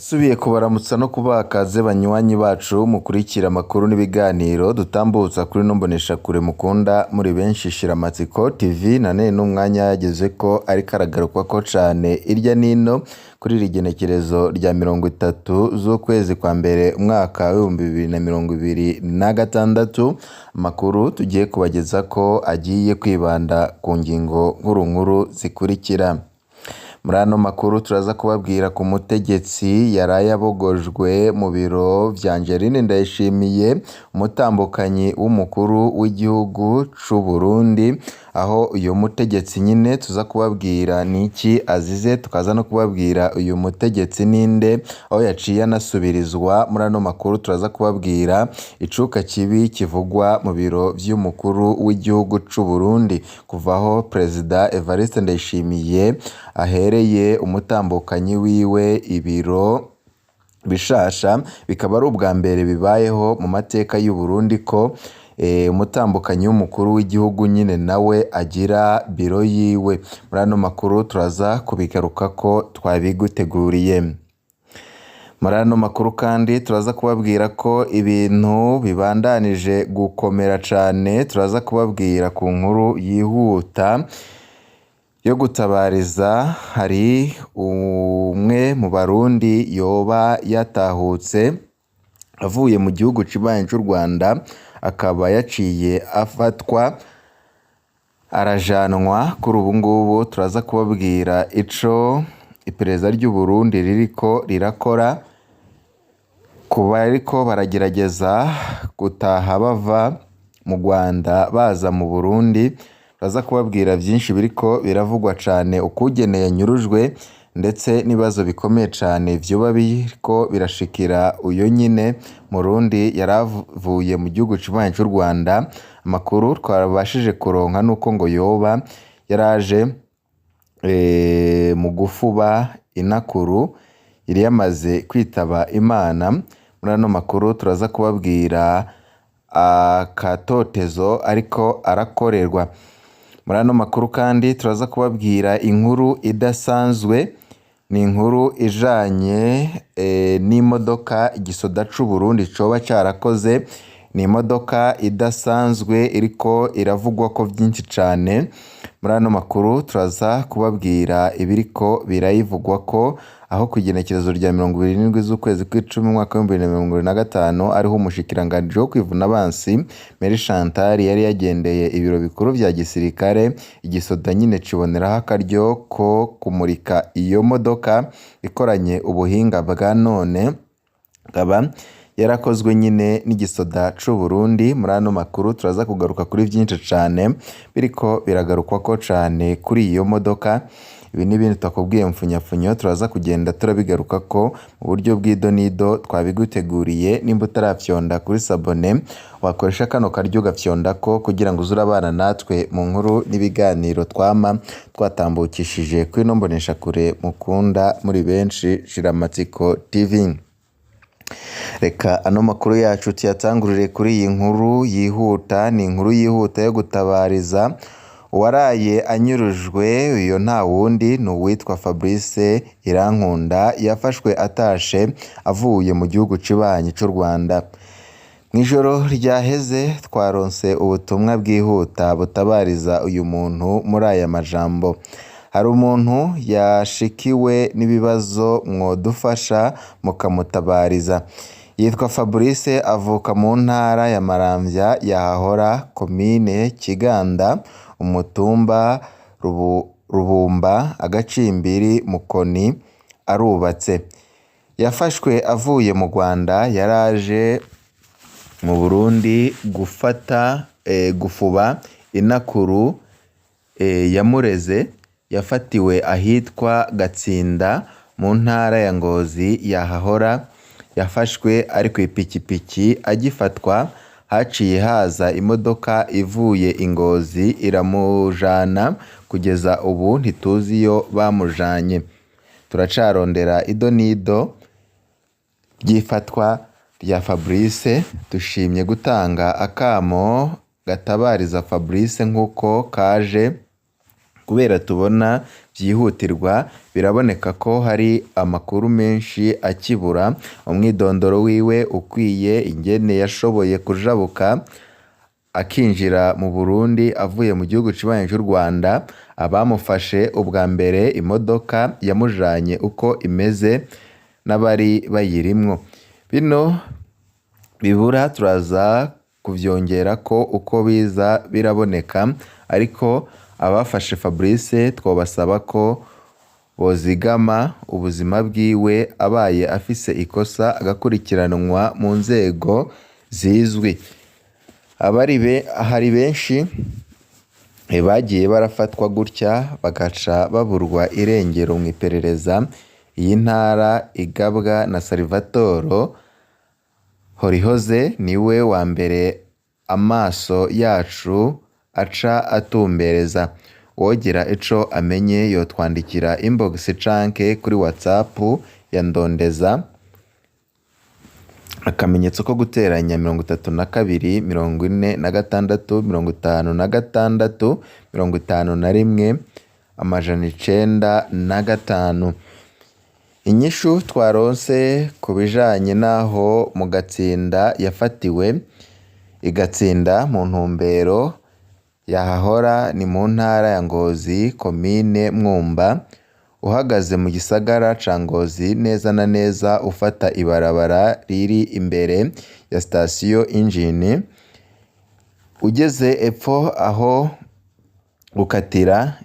Subiye kubaramutsa no kubakaze banywanyi bacu mukurikira amakuru n'ibiganiro dutambutsa kuri nombonesha kure mukunda muri benshi Shiramatsiko TV nane n'umwanya yageze ko ari karagaruka ko cane irya nino kuri rigenekerezo rya 30 z'ukwezi kwa mbere umwaka wa 2026 amakuru tugiye kubageza ko agiye kwibanda ku ngingo nkuru zikurikira. Muri ano makuru turaza kubabwira ku mutegetsi yaraye abogojwe mu biro vya Angeline Ndayishimiye umutambukanyi w'umukuru w'igihugu c'u Burundi, aho uyu mutegetsi nyine tuza kubabwira niki azize, tukaza no kubabwira uyu mutegetsi ninde, aho yaciye anasubirizwa. Muri ano makuru turaza kubabwira icuka kibi kivugwa mu biro vy'umukuru w'igihugu c'u Burundi kuvaho Perezida Evariste Ndayishimiye ahereye umutambukanyi wiwe ibiro bishasha. Bikaba ari ubwa mbere bibayeho mu mateka y'u Burundi ko umutambukanyi w'umukuru w'igihugu nyine nawe agira biro yiwe. Muri ano makuru turaza kubigaruka ko twabiguteguriye. Muri ano makuru kandi turaza kubabwira ko ibintu bibandanije gukomera cane. Turaza kubabwira ku nkuru yihuta yo gutabariza. Hari umwe mu Barundi yoba yatahutse avuye mu gihugu cibanyi c'u Rwanda, akaba yaciye afatwa arajanwa. Kuri ubu ngubu turaza kubabwira ico iperereza ry'u Burundi ririko rirakora kuba ariko baragerageza gutaha bava mu Rwanda baza mu Burundi. Turaza kubabwira vyinshi biriko biravugwa cane, ukugeneye nyurujwe ndetse n'ibibazo bikomeye cane vyoba biriko birashikira uyo nyine Murundi yaravuye mu gihugu cibanyi c'u Rwanda. Amakuru twabashije kuronka nuko ngo yoba yaraje mu gufuba inakuru yari yamaze kwitaba Imana. Muri ano makuru turaza kubabwira akatotezo ariko arakorerwa. Muri ano makuru kandi turaza kubabwira inkuru idasanzwe, ni inkuru ijanye n'imodoka igisoda c'u Burundi coba carakoze. Ni imodoka idasanzwe iriko iravugwa ko vyinshi cane. Muri ano makuru turaza kubabwira ibiriko birayivugwa ko, aho kugenekerezo rya 27 z'ukwezi kw'icumi umwaka wa 2025 ariho umushikiranganji wo kwivuna abansi Mary Chantal yari yagendeye ibiro bikuru vya gisirikare. Igisoda nyine ciboneraho akaryo ko kumurika iyo modoka ikoranye ubuhinga bwa none, akaba yarakozwe nyine n'igisoda c'u Burundi. Muri ano makuru turaza kugaruka kuri vyinshi cane biriko biragarukwa ko cane kuri iyo modoka. Ibi n'ibindi twakubwiye mfunyafunyo turaza kugenda turabigaruka ko mu buryo bw'idonido twabiguteguriye. Nimba utarafyonda kuri sabone wakoresha kano karyo gafyonda ko kugira ngo uzurabana natwe mu nkuru n'ibiganiro twama twatambukishije kuri nombonesha kure mukunda muri benshi Shiramatsiko TV. Reka ano makuru yacu tuyatangurire kuri iyi nkuru yihuta. Ni inkuru yihuta yo gutabariza uwaraye anyurujwe. Uyo nta wundi ni uwitwa Fabrice Irankunda, yafashwe atashe avuye mu gihugu cibanyi c'u Rwanda. Mw'ijoro ryaheze twaronse ubutumwa bwihuta butabariza uyu muntu muri aya majambo: hari umuntu yashikiwe n'ibibazo mwodufasha mukamutabariza. Yitwa Fabrice, avuka mu ntara ya Maramvya yahahora komine Kiganda, umutumba Rubumba, agacimbiri Mukoni, arubatse. Yafashwe avuye mu Rwanda, yaraje mu Burundi gufuba inakuru yamureze. Yafatiwe ahitwa Gatsinda mu ntara ya Ngozi yahahora. Yafashwe ari kw'ipikipiki. Agifatwa haciye haza imodoka ivuye Ingozi iramujana. Kugeza ubu ntituzi iyo bamujanye. Turacarondera idonido ry'ifatwa rya Fabrice. Dushimye gutanga akamo gatabariza Fabrice nk'uko kaje kubera tubona byihutirwa, biraboneka ko hari amakuru menshi akibura, umwidondoro wiwe ukwiye, ingene yashoboye kujabuka akinjira mu Burundi avuye mu gihugu kibanyi cy'u Rwanda, abamufashe ubwa mbere, imodoka yamujanye uko imeze n'abari bayirimwo. Bino bibura turaza kuvyongera ko uko biza biraboneka, ariko abafashe Fabrice twobasaba ko bozigama ubuzima bwiwe, abaye afise ikosa agakurikiranwa mu nzego zizwi. Hari benshi bagiye barafatwa gutya bagaca baburwa irengero mu iperereza. Iyi ntara igabwa na Salvatore Horihoze, niwe wa mbere amaso yacu aca atumbereza. Wogira ico amenye yotwandikira inbox canke kuri WhatsApp ya Ndondeza, akamenyetso ko guteranya 32 46 56 51 905. Inyishu twaronse ku bijanye naho mu Gatsinda yafatiwe, igatsinda mu ntumbero yahahora ni mu ntara ya Ngozi, komine Mwumba. Uhagaze mu gisagara ca Ngozi neza na neza ufata ibarabara riri imbere ya sitasiyo Injini, ugeze epfo aho gukatira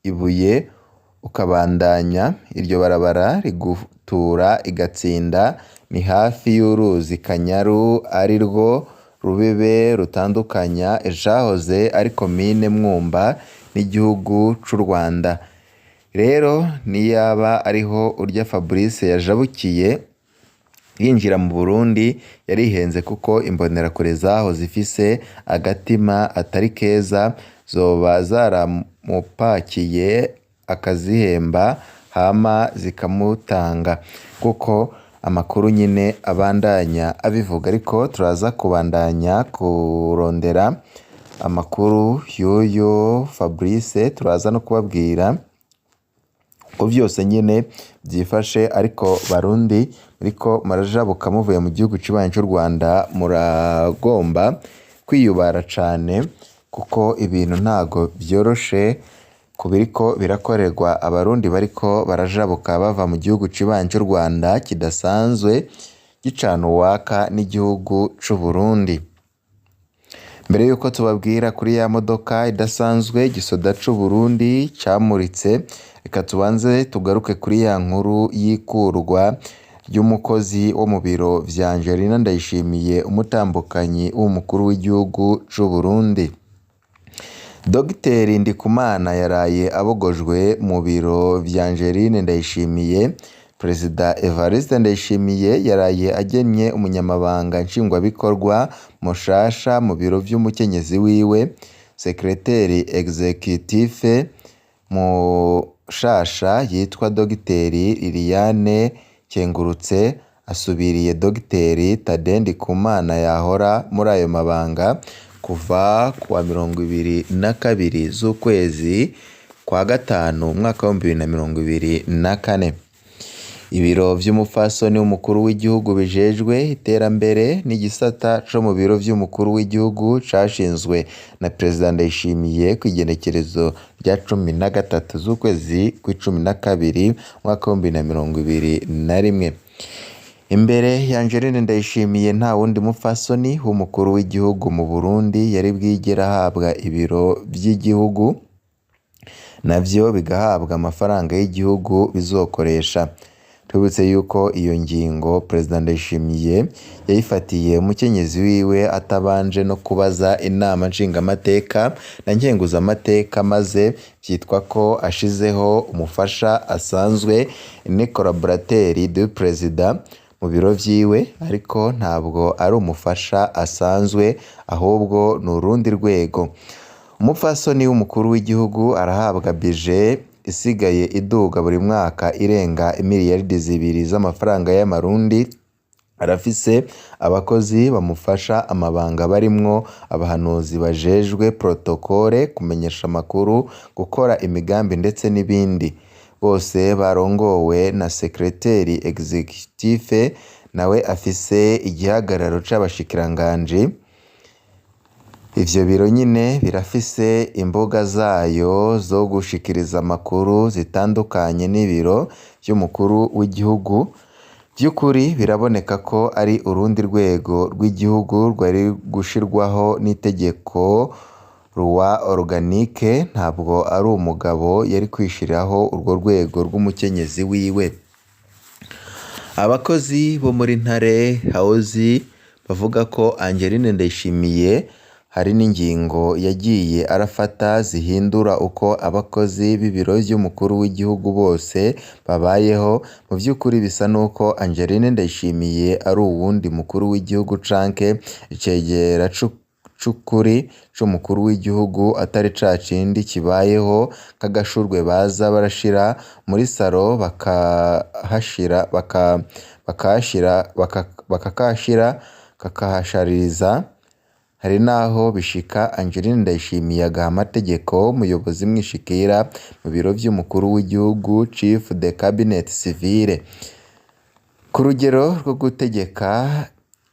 ibuye ukabandanya, iryo barabara rigutura igatsinda, ni hafi y'uruzi Kanyaru ari rwo rubebe rutandukanya ejahoze ari komine Mwumba n'igihugu c'u Rwanda. Rero niyaba ariho urya Fabrice yajabukiye yinjira mu Burundi, yarihenze kuko imbonerakure zaho zifise agatima atari keza, zoba zaramupakiye akazihemba hama zikamutanga, kuko amakuru nyine abandanya abivuga. Ariko turaza kubandanya kurondera amakuru y'uyu Fabrice, turaza no kubabwira ko byose nyine byifashe. Ariko Barundi ariko marajabuka muvuye mu gihugu kibanyi cy'u Rwanda, muragomba kwiyubara cane, kuko ibintu ntago byoroshe kubiriko birakorerwa abarundi bariko barajabuka bava mu gihugu kibanyi cy'u Rwanda kidasanzwe gicana uwaka n'igihugu c'u Burundi. Mbere yuko tubabwira kuri ya modoka idasanzwe gisoda c'u Burundi cyamuritse, reka tubanze tugaruke kuri ya nkuru y'ikurwa ry'umukozi wo mu biro vya Angelina Ndayishimiye, umutambukanyi w'umukuru w'igihugu c'u Burundi. Dogiteri Ndikumana yaraye abogojwe mu biro vya Angeline Ndayishimiye. Perezida Evariste Ndayishimiye yaraye agennye umunyamabanga nshingwabikorwa mushasha mu biro vy'umukenyezi wiwe, sekreteri executive mushasha yitwa Dogiteri Liliane Kengurutse, asubiriye Dogiteri Tade Ndikumana yahora muri ayo mabanga kuva kuwa 22 z'ukwezi kwa gatanu umwaka wa 2024. Ibiro vy'umufasoni w'umukuru w'igihugu bijejwe iterambere n'igisata co mu biro vy'umukuru w'igihugu cashinzwe na Perezida Ndayishimiye kw'igenekerezo rya 13 z'ukwezi kwa12 umwaka wa 2021. Imbere ya Angeline Ndayishimiye nta wundi mufasoni w'umukuru w'igihugu mu Burundi yari bwigera ahabwa ibiro vy'igihugu, navyo bigahabwa amafaranga y'igihugu bizokoresha. Tubutse yuko iyo ngingo Perezida Ndayishimiye yayifatiye umukenyezi wiwe atabanje no kubaza inama nshingamateka na nkenguzamateka, maze vyitwa ko ashizeho umufasha asanzwe ni collaborateur du President mu biro vyiwe, ariko ntabwo ari umufasha asanzwe, ahubwo ni urundi rwego. Umupfasoni w'umukuru w'igihugu arahabwa budget isigaye iduga buri mwaka irenga miliyaridi 2 z'amafaranga y'amarundi, arafise abakozi bamufasha amabanga barimwo abahanuzi bajejwe protokole, kumenyesha amakuru, gukora imigambi ndetse n'ibindi. Bose barongowe na sekreteri executive nawe afise igihagararo c'abashikiranganji. Ivyo biro nyine birafise imbuga zayo zo gushikiriza amakuru zitandukanye n'ibiro vy'umukuru w'igihugu. Vy'ukuri biraboneka ko ari urundi rwego rw'igihugu rwari gushirwaho n'itegeko Loi organique, ntabwo ari umugabo yari kwishiriraho urwo rwego rw'umukenyezi wiwe. Abakozi bo muri Ntare House bavuga ko Angeline Ndayishimiye hari n'ingingo yagiye arafata zihindura uko abakozi b'ibiro vy'umukuru w'igihugu bose babayeho. Mu vy'ukuri bisa nuko Angeline Ndayishimiye ari uwundi mukuru w'igihugu canke icegera c'ukuri c'umukuru w'igihugu, atari ca cindi kibayeho k'agashurwe baza barashira muri saro bakakashira kakahashaririza. Hari naho bishika Angeline Ndayishimiye agaha amategeko umuyobozi mwishikira mu biro vy'umukuru w'igihugu, Chief de Cabinet Civile, ku rugero rwo gutegeka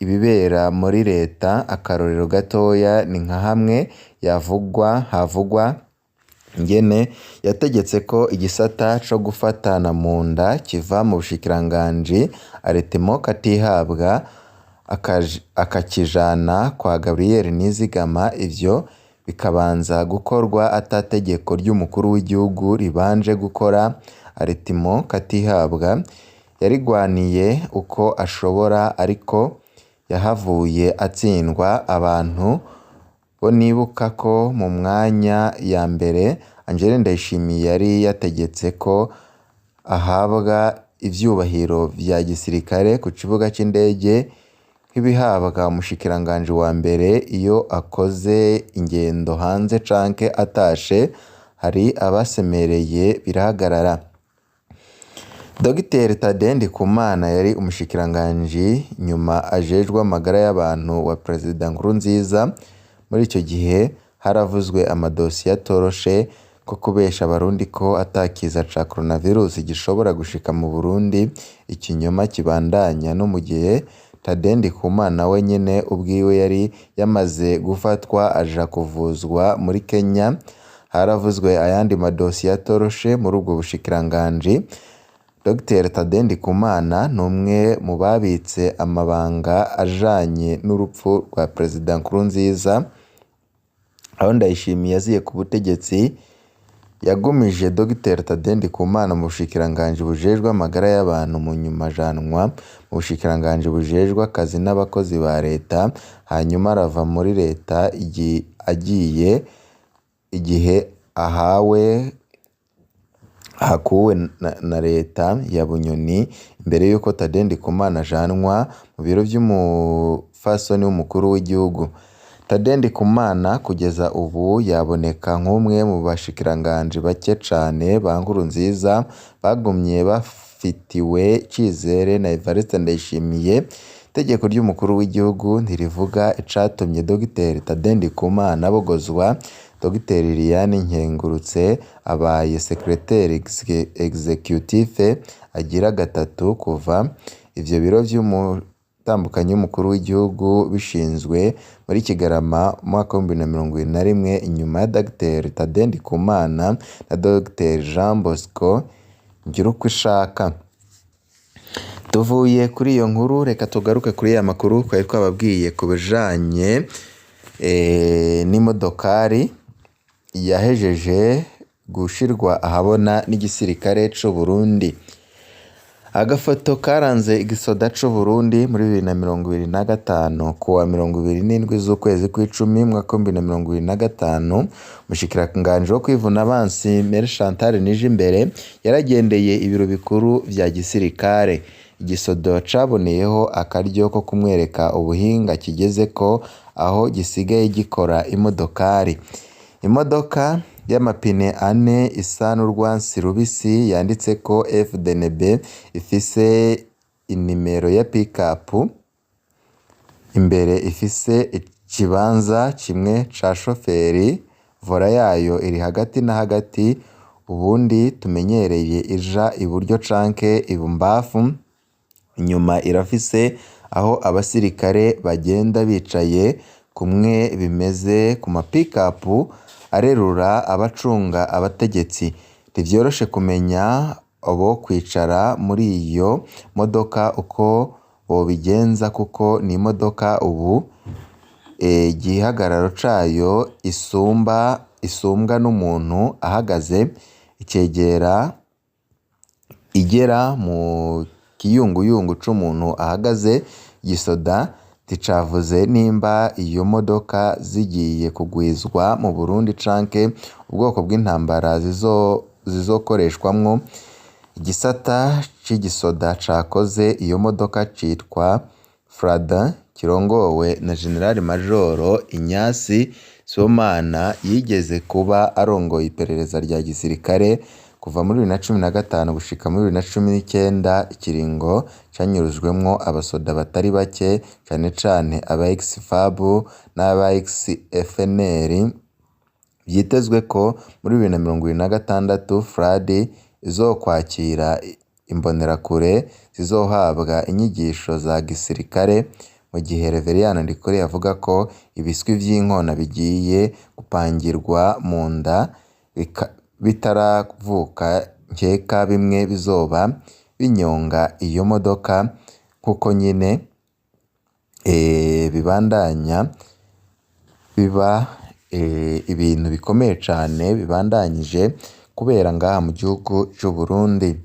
ibibera muri leta. Akarorero gatoya ni nka hamwe havugwa ingene yategetse ko igisata co gufatana mu nda kiva mu bushikiranganji aretemo katihabwa akakijana kwa Gabriel Nizigama. Ivyo bikabanza gukorwa atategeko ry'umukuru w'igihugu ribanje gukora. Aretimo katihabwa yarigwaniye uko ashobora, ariko yahavuye atsindwa. Abantu bo nibuka ko mu mwanya ya mbere Angeline Ndayishimiye yari yategetse ko ahabwa ivyubahiro vya gisirikare ku kibuga c'indege nk'ibihabwa umushikiranganji wa mbere iyo akoze ingendo hanze canke atashe. Hari abasemereye birahagarara. Dr Tade Ndikumana yari umushikiranganji nyuma ajejwe amagara y'abantu wa Perezida Nkurunziza. Muri ico gihe haravuzwe amadosiye atoroshe ko kubesha abarundi ko atakiza ca coronavirus gishobora gushika mu Burundi. Ikinyoma kibandanya no mu gihe Tade Ndikumana we nyene ubwiwe yari yamaze gufatwa aja kuvuzwa muri Kenya. Haravuzwe ayandi madosiye atoroshe muri ubwo bushikiranganji. Dr Tade Ndikumana n'umwe mu babitse amabanga ajanye n'urupfu rwa Perezida Nkurunziza. Aho Ndayishimiye yaziye ku butegetsi, yagumije Dr Tade Ndikumana mu bushikiranganji bujejwe amagara y'abantu, mu nyuma ajanwa mu bushikiranganji bujejwe akazi n'abakozi ba leta. Hanyuma arava muri leta agiye igihe hakuwe na leta ya Bunyoni, imbere yuko Tade Ndikumana ajanwa mu biro vy'umufasoni w'umukuru w'igihugu. Tade Ndikumana kugeza ubu yaboneka nk'umwe mu bashikiranganji bake cane ba Nkurunziza bagumye bafitiwe cizere na Evariste Ndayishimiye. Itegeko ry'umukuru w'igihugu ntirivuga icatumye Dr Tade Ndikumana abogozwa. Dr Liliane Nkengurutse abaye secrétaire executive agira gatatu kuva ivyo biro vy'umutambukanyi w'umukuru w'igihugu bishinzwe muri Kigarama mwaka wa 2021, inyuma ya Dr Tade Ndikumana na Dr Jean Bosco Ngirukwishaka. Tuvuye kuri iyo nkuru, reka tugaruke kuri ya makuru twari twababwiye ku bijanye n'imodokari yahejeje gushirwa ahabona n'igisirikare c'u Burundi. Agafoto karanze igisoda c'u Burundi muri 2025 kuwa 27 z'ukwezi kw'icumi mwaka wa 2025, umushikiranganje wo kwivuna abansi Mère Chantal Nijimbere yaragendeye ibiro bikuru vya gisirikare. Igisodo caboneyeho akaryo ko kumwereka ubuhinga kigezeko, aho gisigaye gikora imodokari. Imodoka y'amapine ane isa n'urwansi rubisi yanditseko FDNB ifise inimero ya pikapu imbere ifise ikibanza kimwe ca shoferi, vola yayo iri hagati na hagati, ubundi tumenyereye ija iburyo canke ibumbafu. Inyuma irafise aho abasirikare bagenda bicaye, kumwe bimeze ku mapikapu arerura abacunga abategetsi. Ntivyoroshe kumenya abo kwicara muri iyo modoka uko bobigenza, kuko ni imodoka ubu igihagararo cayo isumbwa n'umuntu ahagaze, icegera igera mu kiyunguyungu c'umuntu ahagaze. Gisoda ticavuze nimba iyo modoka zigiye kugwizwa mu Burundi canke ubwoko bw'intambara zizokoreshwamwo. Igisata c'igisoda cakoze iyo modoka citwa Frada, kirongowe na General Majoro Inyasi Sibomana, yigeze kuba arongoye iperereza rya gisirikare kuva muri 2015 gushika muri 2019, ikiringo canyurujwemwo abasoda batari bake, cane cane aba ex-FAB n'aba ex-FNL. Vyitezwe ko muri 2026 Frade izokwakira imbonerakure zizohabwa inyigisho za gisirikare, mu gihe Reveriyani Ndikore avuga ko ibiswi vy'inkona bigiye gupangirwa mu nda bitaravuka, nkeka bimwe bizoba binyonga iyo modoka, kuko nyine bibandanya biba ibintu bikomeye cane bibandanyije kubera ngaha mu gihugu c'u Burundi.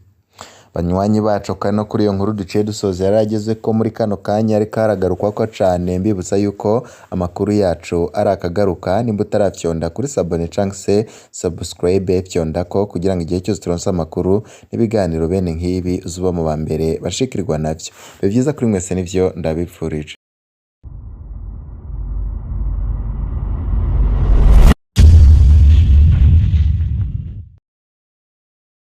Banywanyi bacu kano kuri iyo nkuru duciye dusoza yarageze ko muri kano kanya ariko haragarukwako cane, mbibutsa yuko amakuru yacu ari akagaruka. Nimba utarafyonda kuri sabone canke se subscribe, fyondako kugira ngo igihe cyose turonse amakuru n'ibiganiro bene nk'ibi uzuba mu ba mbere bashikirwa navyo. Bibe vyiza kuri mwese, nivyo ndabipfurije.